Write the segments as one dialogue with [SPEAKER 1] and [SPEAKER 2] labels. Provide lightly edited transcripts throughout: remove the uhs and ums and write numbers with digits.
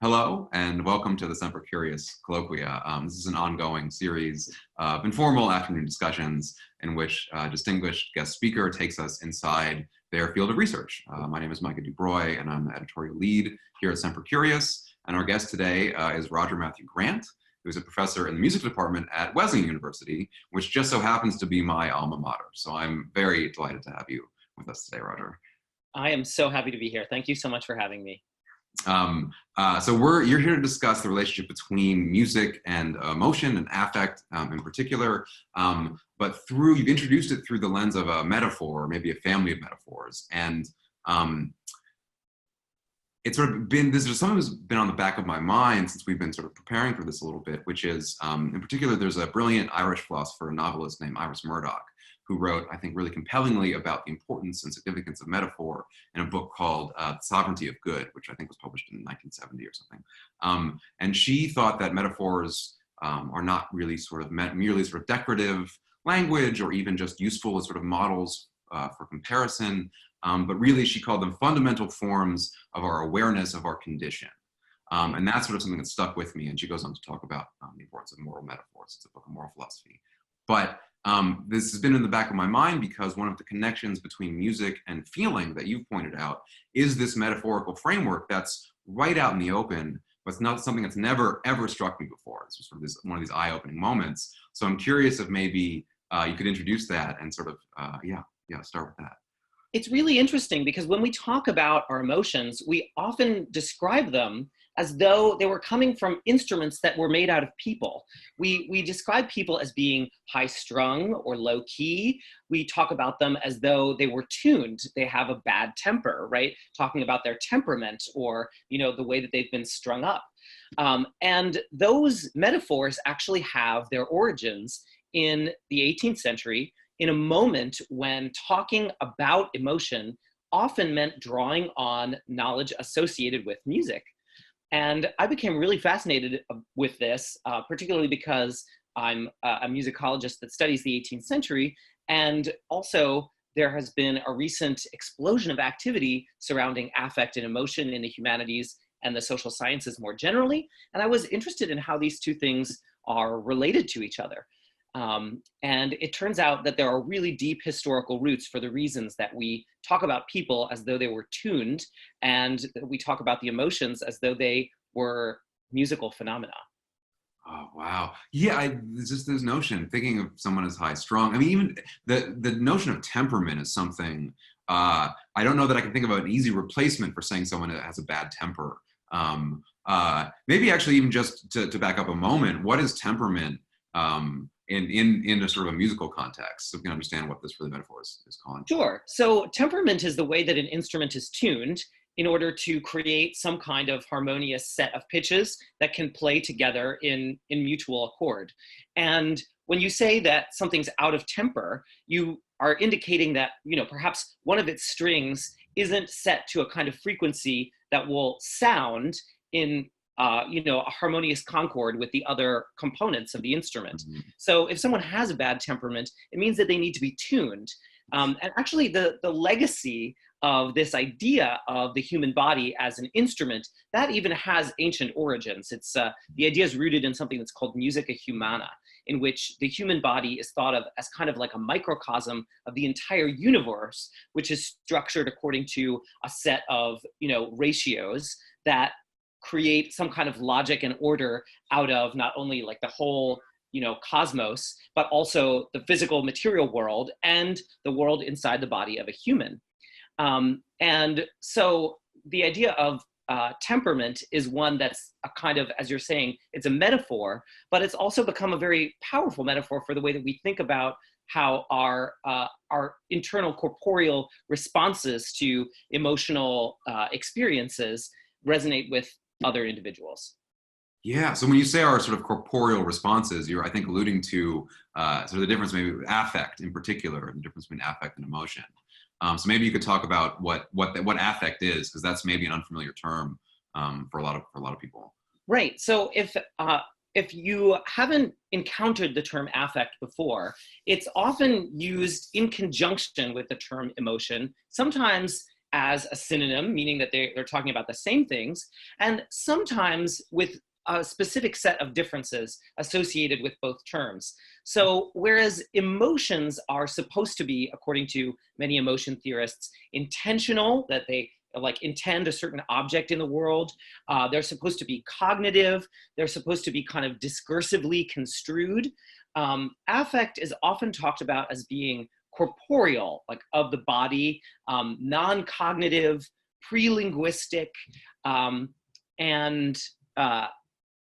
[SPEAKER 1] Hello, and welcome to the Semper Colloquia. This is an ongoing series of informal afternoon discussions in which a distinguished guest speaker takes us inside their field of research. My name is Micah Dubroy, and I'm the editorial lead here at Semper Curious. And our guest today is Roger Mathew Grant, who's a professor in the music department at Wesleyan University, which just so happens to be my alma mater. So I'm very delighted to have you with us today, Roger.
[SPEAKER 2] I am so happy to be here. Thank you so much for having me.
[SPEAKER 1] You're here to discuss the relationship between music and emotion and affect in particular, but you've introduced it through the lens of a metaphor, maybe a family of metaphors. And it's sort of been, this is something that's been on the back of my mind since we've been sort of preparing for this a little bit, which is, in particular, there's a brilliant Irish philosopher and novelist named Iris Murdoch, who wrote, I think, really compellingly about the importance and significance of metaphor in a book called Sovereignty of Good, which I think was published in 1970 or something. And she thought that metaphors are not really merely sort of decorative language or even just useful as sort of models for comparison, but really she called them fundamental forms of our awareness of our condition. And that's sort of something that stuck with me. And she goes on to talk about the importance of moral metaphors. It's a book of moral philosophy. But this has been in the back of my mind because one of the connections between music and feeling that you've pointed out is this metaphorical framework that's right out in the open, but it's not something that's never, ever struck me before. It's just sort of one of these eye-opening moments. So I'm curious if maybe you could introduce that and sort of, start with that.
[SPEAKER 2] It's really interesting because when we talk about our emotions, we often describe them as though they were coming from instruments that were made out of people. We describe people as being high strung or low key. We talk about them as though they were tuned. They have a bad temper, right? Talking about their temperament or, the way that they've been strung up. And those metaphors actually have their origins in the 18th century, in a moment when talking about emotion often meant drawing on knowledge associated with music. And I became really fascinated with this, particularly because I'm a musicologist that studies the 18th century. And also there has been a recent explosion of activity surrounding affect and emotion in the humanities and the social sciences more generally. And I was interested in how these two things are related to each other. And it turns out that there are really deep historical roots for the reasons that we talk about people as though they were tuned, and we talk about the emotions as though they were musical phenomena.
[SPEAKER 1] Oh, wow. Yeah, there's just this notion, thinking of someone as high strung. I mean, even the notion of temperament is something, I don't know that I can think of an easy replacement for saying someone that has a bad temper. Maybe actually even just to back up a moment, what is temperament? In a sort of a musical context, so we can understand what this really metaphor is calling.
[SPEAKER 2] Sure. So temperament is the way that an instrument is tuned in order to create some kind of harmonious set of pitches that can play together in mutual accord. And when you say that something's out of temper, you are indicating that, perhaps one of its strings isn't set to a kind of frequency that will sound in a harmonious concord with the other components of the instrument. Mm-hmm. So if someone has a bad temperament, it means that they need to be tuned. And actually the legacy of this idea of the human body as an instrument, that even has ancient origins. It's the idea is rooted in something that's called musica humana, in which the human body is thought of as kind of like a microcosm of the entire universe, which is structured according to a set of, ratios that create some kind of logic and order out of not only like the whole, cosmos, but also the physical material world and the world inside the body of a human. And so the idea of temperament is one that's a kind of, as you're saying, it's a metaphor, but it's also become a very powerful metaphor for the way that we think about how our internal corporeal responses to emotional experiences resonate with other individuals.
[SPEAKER 1] Yeah, so when you say our sort of corporeal responses, you're, I think, alluding to sort of the difference maybe with affect in particular, the difference between affect and emotion. So maybe you could talk about what affect is, because that's maybe an unfamiliar term for a lot of people.
[SPEAKER 2] Right. So if you haven't encountered the term affect before, it's often used in conjunction with the term emotion, sometimes as a synonym, meaning that they're talking about the same things, and sometimes with a specific set of differences associated with both terms. So whereas emotions are supposed to be, according to many emotion theorists, intentional, that they like intend a certain object in the world, they're supposed to be cognitive, they're supposed to be kind of discursively construed. Affect is often talked about as being corporeal, like of the body, non-cognitive, pre-linguistic, and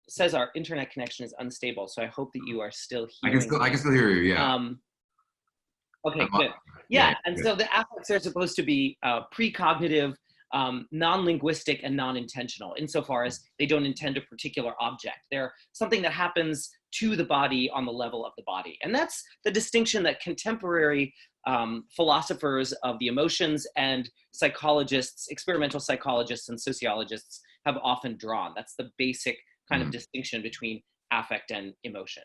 [SPEAKER 2] says our internet connection is unstable, so I hope that you are still hearing me.
[SPEAKER 1] I can still hear you, yeah.
[SPEAKER 2] Okay, good. Yeah, and so the affects are supposed to be precognitive, non-linguistic, and non-intentional, insofar as they don't intend a particular object. They're something that happens to the body on the level of the body. And that's the distinction that contemporary philosophers of the emotions and psychologists, experimental psychologists and sociologists have often drawn. That's the basic kind of distinction between affect and emotion.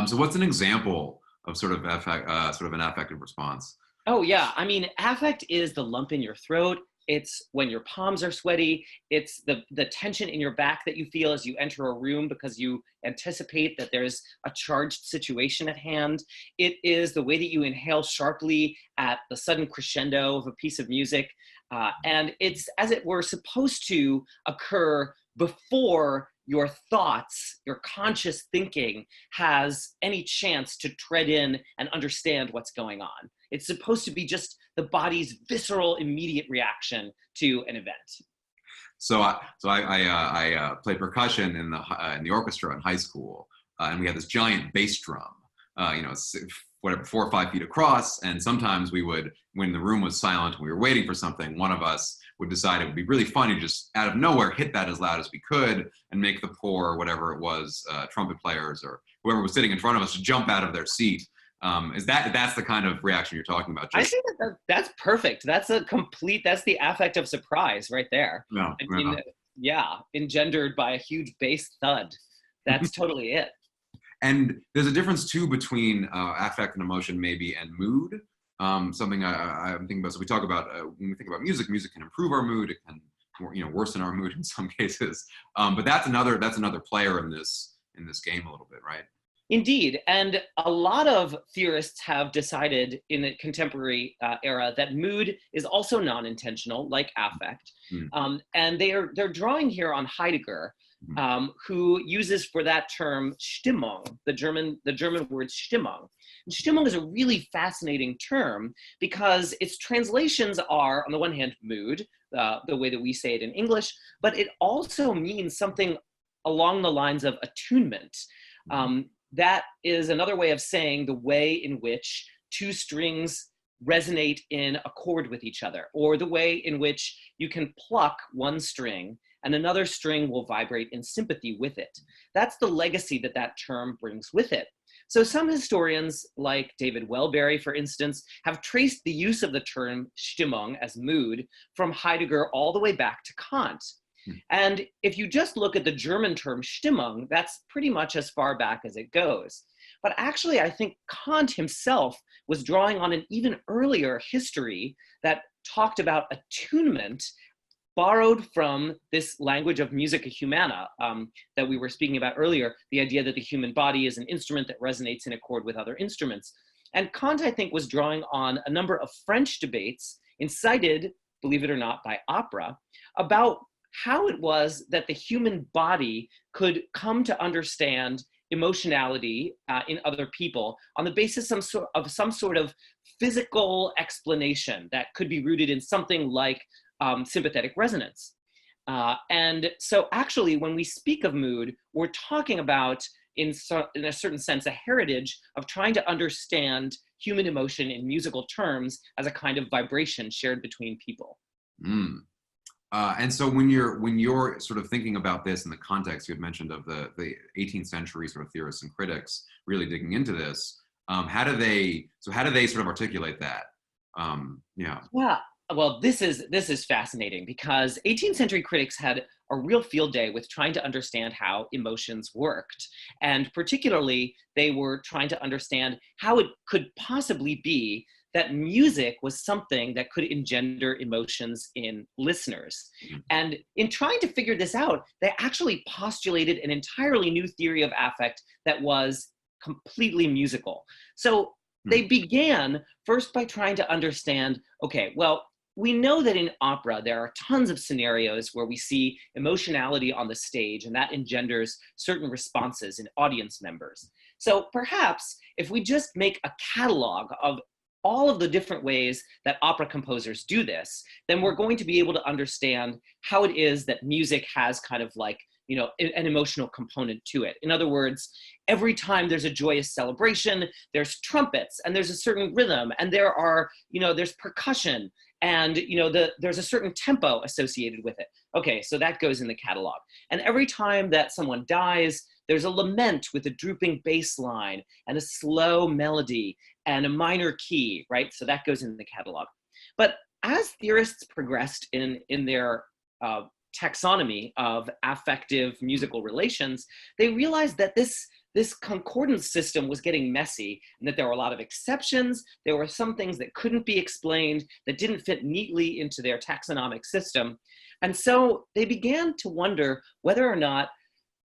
[SPEAKER 1] So what's an example of sort of an affective response?
[SPEAKER 2] Oh yeah, I mean, affect is the lump in your throat. It's when your palms are sweaty. It's the tension in your back that you feel as you enter a room because you anticipate that there's a charged situation at hand. It is the way that you inhale sharply at the sudden crescendo of a piece of music. And it's, as it were, supposed to occur before your thoughts, your conscious thinking has any chance to tread in and understand what's going on. It's supposed to be just the body's visceral, immediate reaction to an event.
[SPEAKER 1] So I played percussion in the orchestra in high school, and we had this giant bass drum, whatever, 4 or 5 feet across. And sometimes we would, when the room was silent and we were waiting for something, one of us would decide it would be really funny to just out of nowhere hit that as loud as we could and make the poor, whatever it was, trumpet players or whoever was sitting in front of us to jump out of their seat. That's the kind of reaction you're talking about?
[SPEAKER 2] I think that's perfect. That's the affect of surprise right there.
[SPEAKER 1] No,
[SPEAKER 2] I mean, yeah, engendered by a huge bass thud. That's totally it.
[SPEAKER 1] And there's a difference too between affect and emotion maybe and mood. Something I'm thinking about. So we talk about when we think about music can improve our mood. It can, worsen our mood in some cases. But that's another player in this game a little bit, right?
[SPEAKER 2] Indeed, and a lot of theorists have decided in the contemporary era that mood is also non-intentional, like affect, and they're drawing here on Heidegger, who uses for that term Stimmung, the German word Stimmung. And Stimmung is a really fascinating term because its translations are, on the one hand, mood, the way that we say it in English, but it also means something along the lines of attunement. That is another way of saying the way in which two strings resonate in accord with each other, or the way in which you can pluck one string and another string will vibrate in sympathy with it. That's the legacy that term brings with it. So some historians, like David Welberry, for instance, have traced the use of the term Stimmung as mood from Heidegger all the way back to Kant. And if you just look at the German term Stimmung, that's pretty much as far back as it goes. But actually, I think Kant himself was drawing on an even earlier history that talked about attunement, borrowed from this language of musica humana that we were speaking about earlier, the idea that the human body is an instrument that resonates in accord with other instruments. And Kant, I think, was drawing on a number of French debates incited, believe it or not, by opera, about how it was that the human body could come to understand emotionality in other people on the basis of some sort of physical explanation that could be rooted in something like sympathetic resonance. And so actually, when we speak of mood, we're talking about, in a certain sense, a heritage of trying to understand human emotion in musical terms as a kind of vibration shared between people.
[SPEAKER 1] And so when you're sort of thinking about this in the context you had mentioned of the 18th century sort of theorists and critics really digging into this, how do they sort of articulate that? Yeah.
[SPEAKER 2] Well, this is fascinating because 18th century critics had a real field day with trying to understand how emotions worked. And particularly, they were trying to understand how it could possibly be that music was something that could engender emotions in listeners. And in trying to figure this out, they actually postulated an entirely new theory of affect that was completely musical. So they began first by trying to understand, okay, well, we know that in opera, there are tons of scenarios where we see emotionality on the stage, and that engenders certain responses in audience members. So perhaps if we just make a catalog of all of the different ways that opera composers do this, then we're going to be able to understand how it is that music has kind of like, you know, an emotional component to it. In other words, every time there's a joyous celebration, there's trumpets and there's a certain rhythm and there are, you know, there's percussion and, you know, there's a certain tempo associated with it. Okay, so that goes in the catalog. And every time that someone dies, there's a lament with a drooping bass line and a slow melody and a minor key, right? So that goes in the catalog. But as theorists progressed in their taxonomy of affective musical relations, they realized that this concordance system was getting messy and that there were a lot of exceptions. There were some things that couldn't be explained, that didn't fit neatly into their taxonomic system. And so they began to wonder whether or not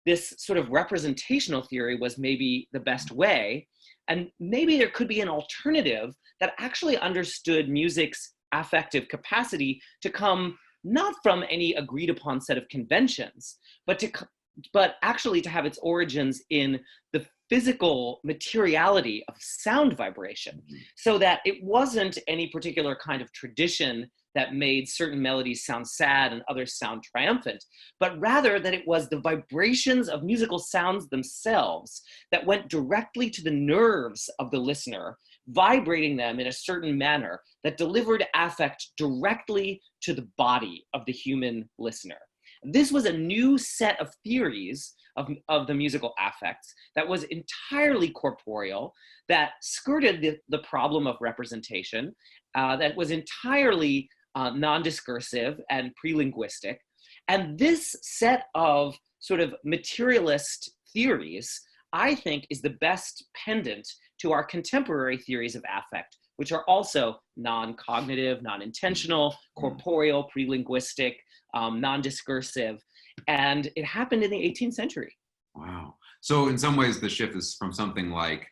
[SPEAKER 2] this sort of representational theory was maybe the best way. And maybe there could be an alternative that actually understood music's affective capacity to come not from any agreed upon set of conventions, but actually to have its origins in the physical materiality of sound vibration, so that it wasn't any particular kind of tradition that made certain melodies sound sad and others sound triumphant, but rather that it was the vibrations of musical sounds themselves that went directly to the nerves of the listener, vibrating them in a certain manner that delivered affect directly to the body of the human listener. This was a new set of theories of the musical affects that was entirely corporeal, that skirted the problem of representation, that was entirely non-discursive and pre-linguistic. And this set of sort of materialist theories, I think, is the best pendant to our contemporary theories of affect, which are also non-cognitive, non-intentional, corporeal, pre-linguistic, non-discursive. And it happened in the 18th century.
[SPEAKER 1] Wow. So in some ways, the shift is from something like,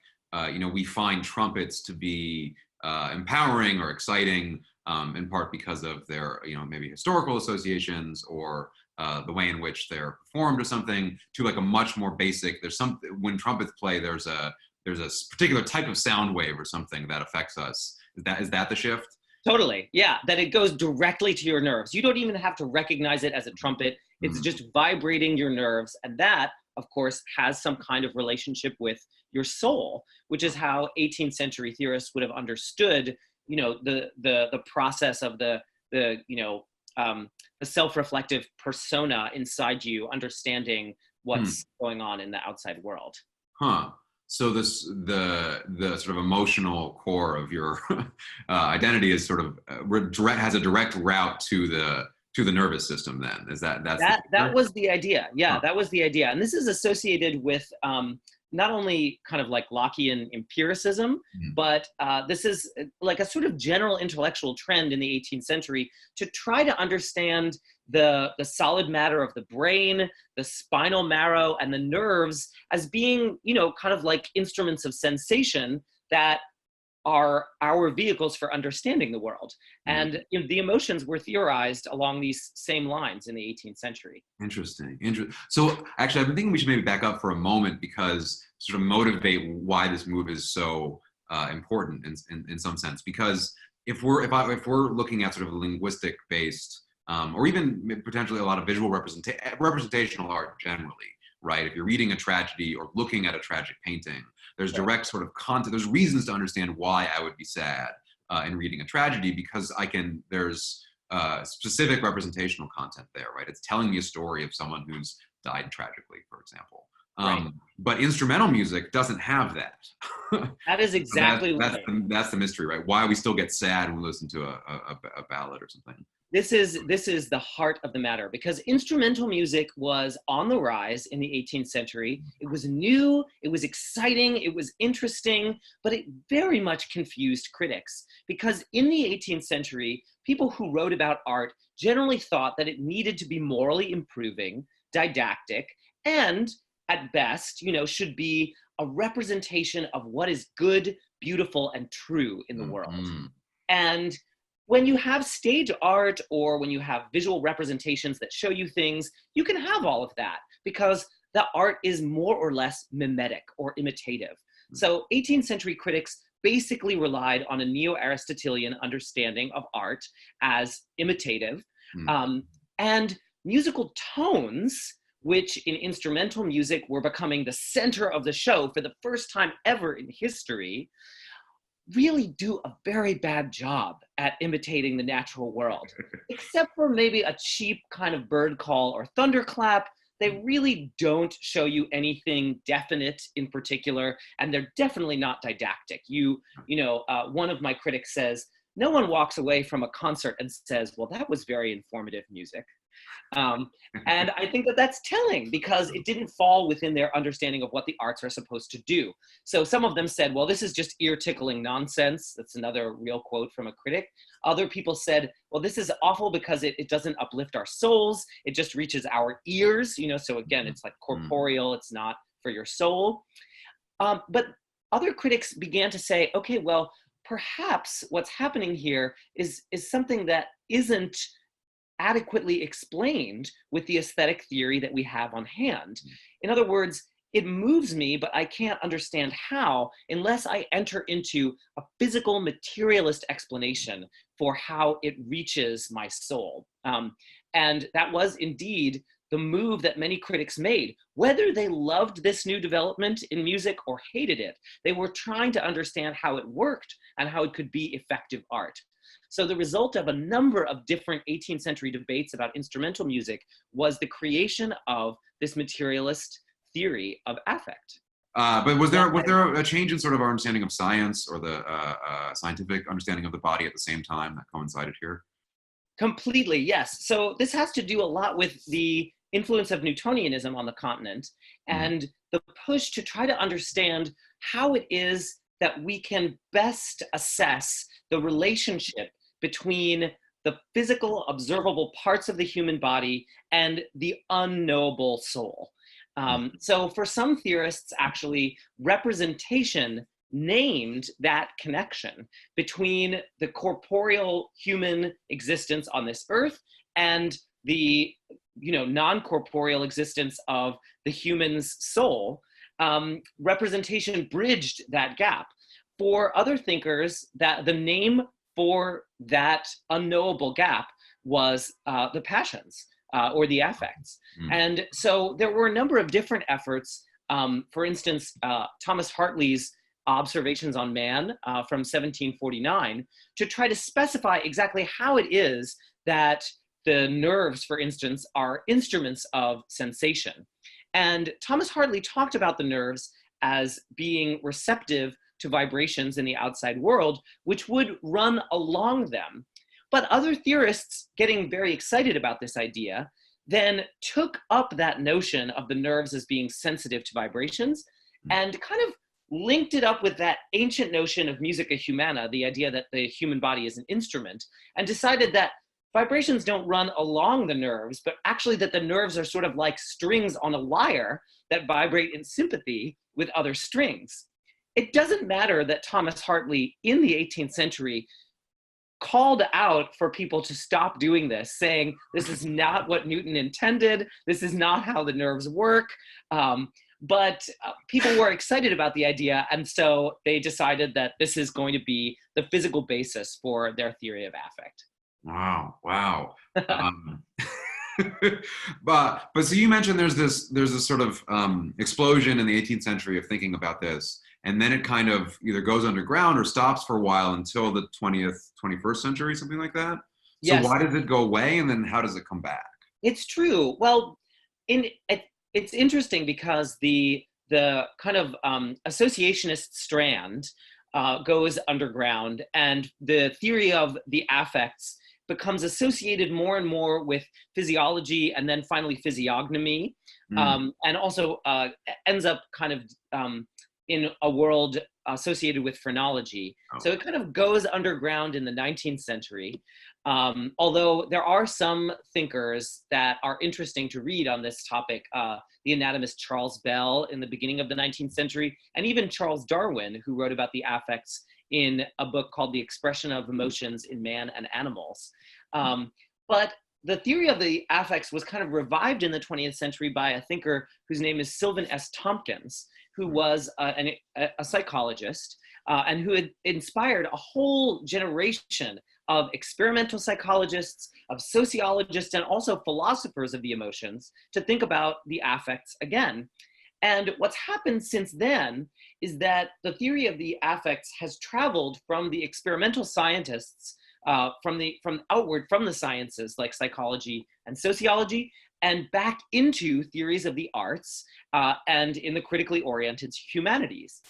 [SPEAKER 1] you know, we find trumpets to be empowering or exciting, in part because of their, you know, maybe historical associations or the way in which they're performed or something, to like a much more basic, when trumpets play, there's a particular type of sound wave or something that affects us. Is that the shift?
[SPEAKER 2] Totally, yeah, that it goes directly to your nerves. You don't even have to recognize it as a trumpet. It's just vibrating your nerves. And that, of course, has some kind of relationship with your soul, which is how 18th century theorists would have understood, you know, the process of the self-reflective persona inside you, understanding what's going on in the outside world.
[SPEAKER 1] Huh. So the sort of emotional core of your identity is sort of has a direct route to the nervous system. Then that
[SPEAKER 2] was the idea. Yeah, that was the idea, and this is associated with not only kind of like Lockean empiricism, but this is like a sort of general intellectual trend in the 18th century to try to understand the solid matter of the brain, the spinal marrow, and the nerves as being, you know, kind of like instruments of sensation that are our vehicles for understanding the world. And you know, the emotions were theorized along these same lines in the 18th century.
[SPEAKER 1] Interesting. So actually, I've been thinking we should maybe back up for a moment, because sort of motivate why this move is so important in some sense. Because if we're looking at sort of a linguistic based, or even potentially a lot of visual representational art generally, right? If you're reading a tragedy or looking at a tragic painting, there's direct sort of content. There's reasons to understand why I would be sad in reading a tragedy, because there's specific representational content there, right? It's telling me a story of someone who's died tragically, for example.
[SPEAKER 2] Right.
[SPEAKER 1] But instrumental music doesn't have that.
[SPEAKER 2] That is exactly
[SPEAKER 1] that's the mystery, right? Why we still get sad when we listen to a ballad or something.
[SPEAKER 2] This is the heart of the matter, because instrumental music was on the rise in the 18th century. It was new, it was exciting, it was interesting, but it very much confused critics, because in the 18th century, people who wrote about art generally thought that it needed to be morally improving, didactic, and at best, should be a representation of what is good, beautiful, and true in the world. And when you have stage art or when you have visual representations that show you things, you can have all of that because the art is more or less mimetic or imitative. So 18th century critics basically relied on a neo-Aristotelian understanding of art as imitative. And musical tones, which in instrumental music were becoming the center of the show for the first time ever in history, really do a very bad job at imitating the natural world. Except for maybe a cheap kind of bird call or thunderclap, they really don't show you anything definite in particular, and they're definitely not didactic. One of my critics says, no one walks away from a concert and says, well, that was very informative music. And I think that that's telling because it didn't fall within their understanding of what the arts are supposed to do. So some of them said, well, this is just ear-tickling nonsense. That's another real quote from a critic. Other people said, well, this is awful because it doesn't uplift our souls. It just reaches our ears, so again, it's like corporeal. It's not for your soul. But other critics began to say, okay, well, perhaps what's happening here is something that isn't adequately explained with the aesthetic theory that we have on hand. In other words, it moves me, but I can't understand how unless I enter into a physical materialist explanation for how it reaches my soul. And that was indeed the move that many critics made. Whether they loved this new development in music or hated it, they were trying to understand how it worked and how it could be effective art. So the result of a number of different 18th century debates about instrumental music was the creation of this materialist theory of affect.
[SPEAKER 1] But was there a change in sort of our understanding of science or the scientific understanding of the body at the same time that coincided here?
[SPEAKER 2] Completely, yes. So this has to do a lot with the influence of Newtonianism on the continent and the push to try to understand how it is that we can best assess the relationship between the physical, observable parts of the human body and the unknowable soul. So for some theorists, actually, representation named that connection between the corporeal human existence on this earth and the non-corporeal existence of the human's soul. Representation bridged that gap. For other thinkers, that the name for that unknowable gap was the passions or the affects. And so there were a number of different efforts. For instance, Thomas Hartley's Observations on Man from 1749 to try to specify exactly how it is that the nerves, for instance, are instruments of sensation. And Thomas Hartley talked about the nerves as being receptive to vibrations in the outside world, which would run along them. But other theorists, getting very excited about this idea, then took up that notion of the nerves as being sensitive to vibrations and kind of linked it up with that ancient notion of musica humana, the idea that the human body is an instrument, and decided that vibrations don't run along the nerves, but actually that the nerves are sort of like strings on a lyre that vibrate in sympathy with other strings. It doesn't matter that Thomas Hartley in the 18th century called out for people to stop doing this, saying, this is not what Newton intended, this is not how the nerves work. But people were excited about the idea, and so they decided that this is going to be the physical basis for their theory of affect.
[SPEAKER 1] Wow. But so you mentioned there's this sort of explosion in the 18th century of thinking about this, and then it kind of either goes underground or stops for a while until the 21st century, something like that.
[SPEAKER 2] Yes.
[SPEAKER 1] So why does it go away, and then how does it come back?
[SPEAKER 2] It's true. Well, it's interesting because the kind of associationist strand goes underground, and the theory of the affects becomes associated more and more with physiology and then finally physiognomy, and also ends up kind of in a world associated with phrenology.
[SPEAKER 1] Oh.
[SPEAKER 2] So it kind of goes underground in the 19th century. Although there are some thinkers that are interesting to read on this topic, the anatomist Charles Bell in the beginning of the 19th century, and even Charles Darwin, who wrote about the affects in a book called The Expression of Emotions in Man and Animals. But the theory of the affects was kind of revived in the 20th century by a thinker whose name is Sylvan S. Tompkins, who was a psychologist and who had inspired a whole generation of experimental psychologists, of sociologists, and also philosophers of the emotions to think about the affects again. And what's happened since then is that the theory of the affects has traveled from the experimental scientists, from outward from the sciences like psychology and sociology, and back into theories of the arts and in the critically oriented humanities.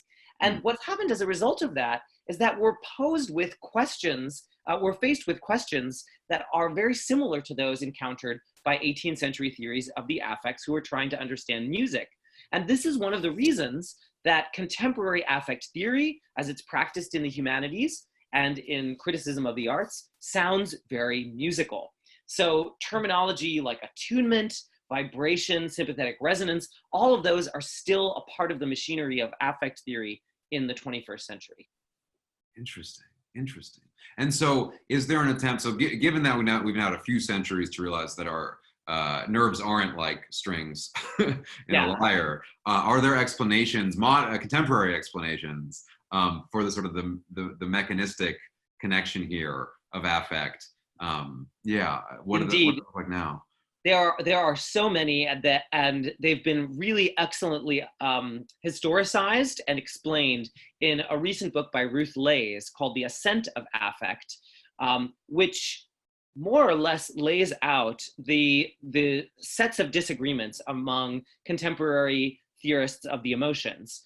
[SPEAKER 2] And what's happened as a result of that is that we're posed with questions, we're faced with questions that are very similar to those encountered by 18th century theories of the affects who are trying to understand music. And this is one of the reasons that contemporary affect theory, as it's practiced in the humanities and in criticism of the arts, sounds very musical. So terminology like attunement, vibration, sympathetic resonance, all of those are still a part of the machinery of affect theory in the 21st century.
[SPEAKER 1] Interesting, interesting. And so is there an attempt, so given that we've now had a few centuries to realize that our nerves aren't like strings in a lyre, are there explanations, contemporary explanations for the sort of the mechanistic connection here of affect? What does it look like now?
[SPEAKER 2] There are so many, and they've been really excellently historicized and explained in a recent book by Ruth Lays called The Ascent of Effect, which more or less lays out the sets of disagreements among contemporary theorists of the emotions.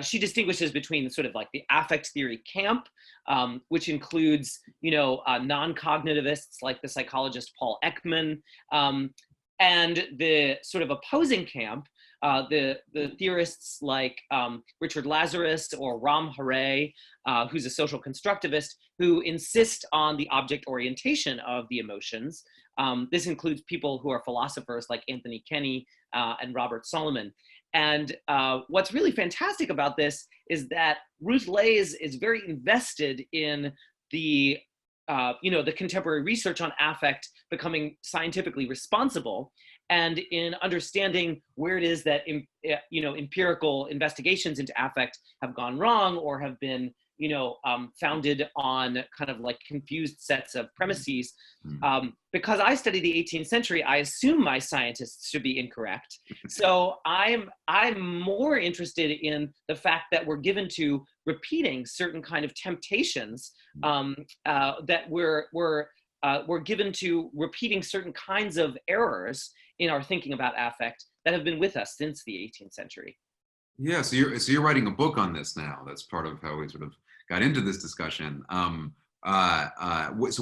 [SPEAKER 2] She distinguishes between sort of like the affect theory camp, which includes, non-cognitivists like the psychologist Paul Ekman, and the sort of opposing camp, the theorists like Richard Lazarus or Ram Hare, who's a social constructivist, who insist on the object orientation of the emotions. This includes people who are philosophers like Anthony Kenny and Robert Solomon. And what's really fantastic about this is that Ruth Lays is very invested in the contemporary research on affect becoming scientifically responsible, and in understanding where it is that empirical investigations into affect have gone wrong or have been founded on kind of like confused sets of premises. Because I study the 18th century, I assume my scientists should be incorrect. So I'm more interested in the fact that we're given to repeating certain kind of temptations, that we're given to repeating certain kinds of errors in our thinking about affect that have been with us since the 18th century.
[SPEAKER 1] Yeah, so you're writing a book on this now. That's part of how we sort of got into this discussion. So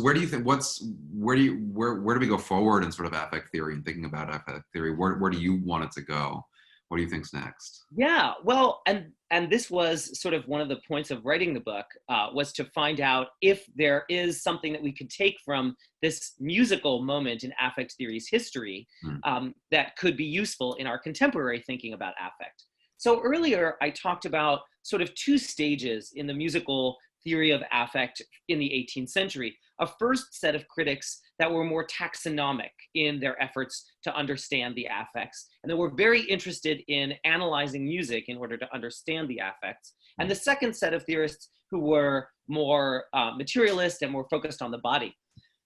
[SPEAKER 1] where do you think, where do we go forward in sort of affect theory and thinking about affect theory? Where do you want it to go? What do you think's next?
[SPEAKER 2] Yeah, well, and this was sort of one of the points of writing the book, was to find out if there is something that we could take from this musical moment in affect theory's history that could be useful in our contemporary thinking about affect. So earlier, I talked about sort of two stages in the musical theory of affect in the 18th century. A first set of critics that were more taxonomic in their efforts to understand the affects, and that were very interested in analyzing music in order to understand the affects. And the second set of theorists who were more materialist and more focused on the body.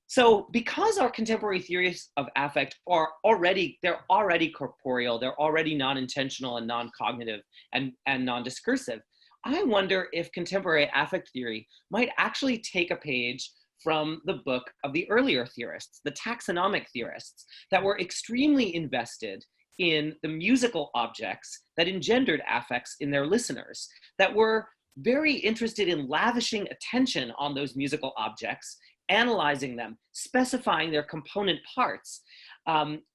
[SPEAKER 2] So because our contemporary theories of affect are already corporeal, they're already non-intentional and non-cognitive and non-discursive, I wonder if contemporary affect theory might actually take a page from the book of the earlier theorists, the taxonomic theorists, that were extremely invested in the musical objects that engendered affects in their listeners, that were very interested in lavishing attention on those musical objects analyzing them, specifying their component parts.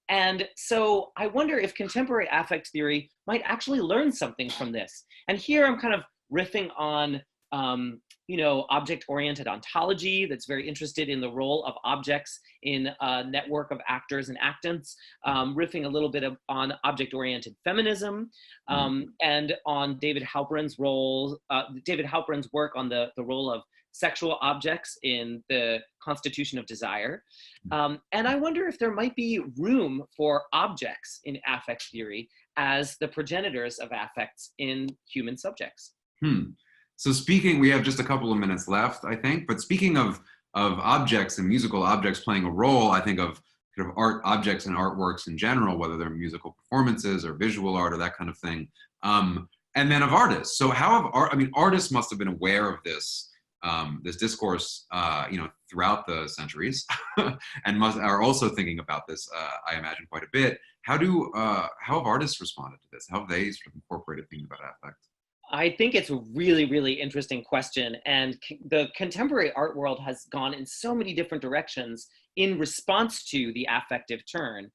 [SPEAKER 2] And so I wonder if contemporary affect theory might actually learn something from this. And here I'm kind of riffing on object-oriented ontology that's very interested in the role of objects in a network of actors and actants, riffing a little bit on object-oriented feminism, and on David Halperin's work on the role of sexual objects in the constitution of desire. And I wonder if there might be room for objects in affect theory as the progenitors of affects in human subjects.
[SPEAKER 1] So we have just a couple of minutes left, I think, but speaking of objects and musical objects playing a role, I think of kind of art objects and artworks in general, whether they're musical performances or visual art or that kind of thing. And then of artists. So artists must have been aware of this discourse, throughout the centuries, and are also thinking about this, I imagine, quite a bit. How have artists responded to this? How have they sort of incorporated thinking about affect?
[SPEAKER 2] I think it's a really, really interesting question. And the contemporary art world has gone in so many different directions in response to the affective turn.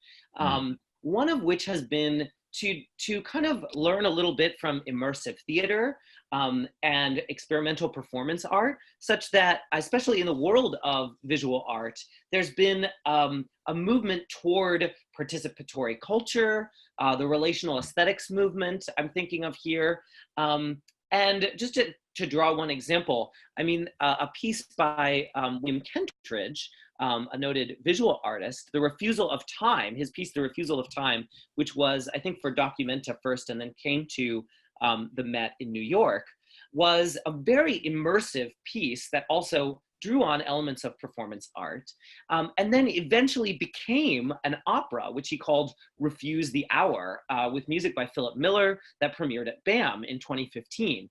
[SPEAKER 2] One of which has been to kind of learn a little bit from immersive theater and experimental performance art, such that, especially in the world of visual art, there's been a movement toward participatory culture, the relational aesthetics movement I'm thinking of here. And just to draw one example, a piece by William Kentridge, a noted visual artist, The Refusal of Time, his piece, The Refusal of Time, which was, I think, for Documenta first and then came to the Met in New York, was a very immersive piece that also drew on elements of performance art, and then eventually became an opera, which he called Refuse the Hour, with music by Philip Miller that premiered at BAM in 2015.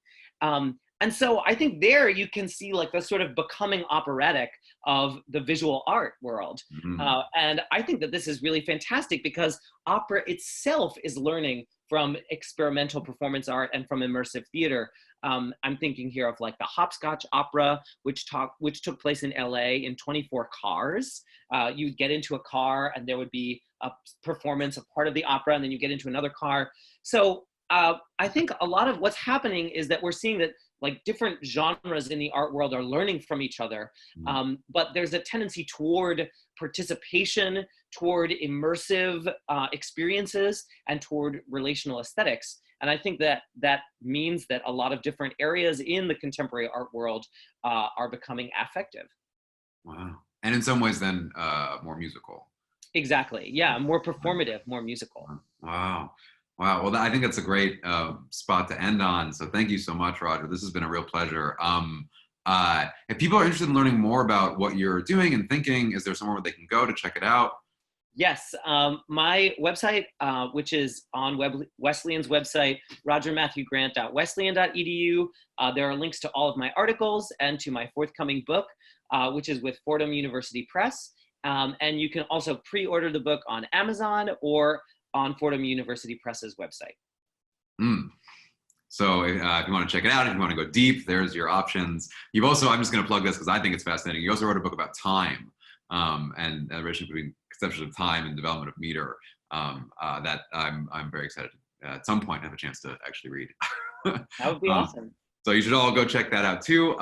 [SPEAKER 2] And so I think there you can see like the sort of becoming operatic of the visual art world. And I think that this is really fantastic because opera itself is learning from experimental performance art and from immersive theater. I'm thinking here of like the Hopscotch Opera, which took place in LA in 24 cars. You'd get into a car and there would be a performance of part of the opera, and then you get into another car. So I think a lot of what's happening is that we're seeing that like different genres in the art world are learning from each other. But there's a tendency toward participation, toward immersive experiences, and toward relational aesthetics. And I think that means that a lot of different areas in the contemporary art world are becoming affective.
[SPEAKER 1] Wow. And in some ways then more musical.
[SPEAKER 2] Exactly. Yeah, more performative, more musical.
[SPEAKER 1] Wow. Wow. Well, I think that's a great spot to end on. So thank you so much, Roger. This has been a real pleasure. If people are interested in learning more about what you're doing and thinking, is there somewhere where they can go to check it out?
[SPEAKER 2] Yes, my website, which is on Wesleyan's website, rogermatthewgrant.wesleyan.edu. There are links to all of my articles and to my forthcoming book, which is with Fordham University Press. And you can also pre-order the book on Amazon or on Fordham University Press's website.
[SPEAKER 1] So if you want to check it out, if you want to go deep, there's your options. You've also, I'm just going to plug this because I think it's fascinating. You also wrote a book about time and the relationship between conception of time and development of meter that I'm very excited to at some point have a chance to actually read.
[SPEAKER 2] That would be awesome.
[SPEAKER 1] So you should all go check that out too.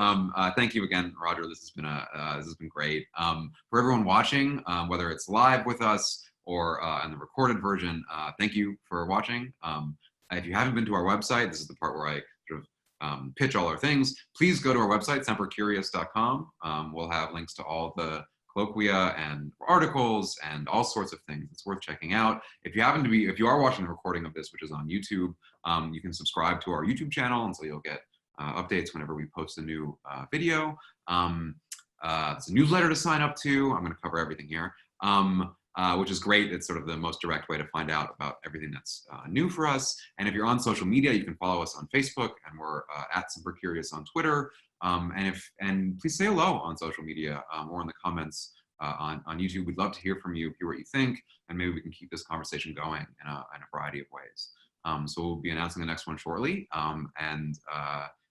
[SPEAKER 1] Thank you again, Roger. This has been great. For everyone watching, whether it's live with us or in the recorded version, thank you for watching. If you haven't been to our website, this is the part where I sort of pitch all our things. Please go to our website, sempercurious.com. We'll have links to all the colloquia and articles and all sorts of things. It's worth checking out. If you are watching the recording of this, which is on YouTube, you can subscribe to our YouTube channel, and so you'll get updates whenever we post a new video. It's a newsletter to sign up to. I'm going to cover everything here, which is great. It's sort of the most direct way to find out about everything that's new for us. And if you're on social media, you can follow us on Facebook, and we're at SemperCurious on Twitter. And please say hello on social media or in the comments on YouTube. We'd love to hear from you, hear what you think, and maybe we can keep this conversation going in a variety of ways. So we'll be announcing the next one shortly.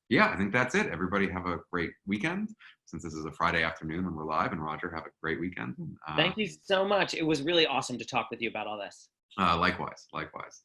[SPEAKER 1] Yeah, I think that's it. Everybody have a great weekend. Since this is a Friday afternoon when we're live, and Roger, have a great weekend.
[SPEAKER 2] Thank you so much. It was really awesome to talk with you about all this.
[SPEAKER 1] Likewise, likewise.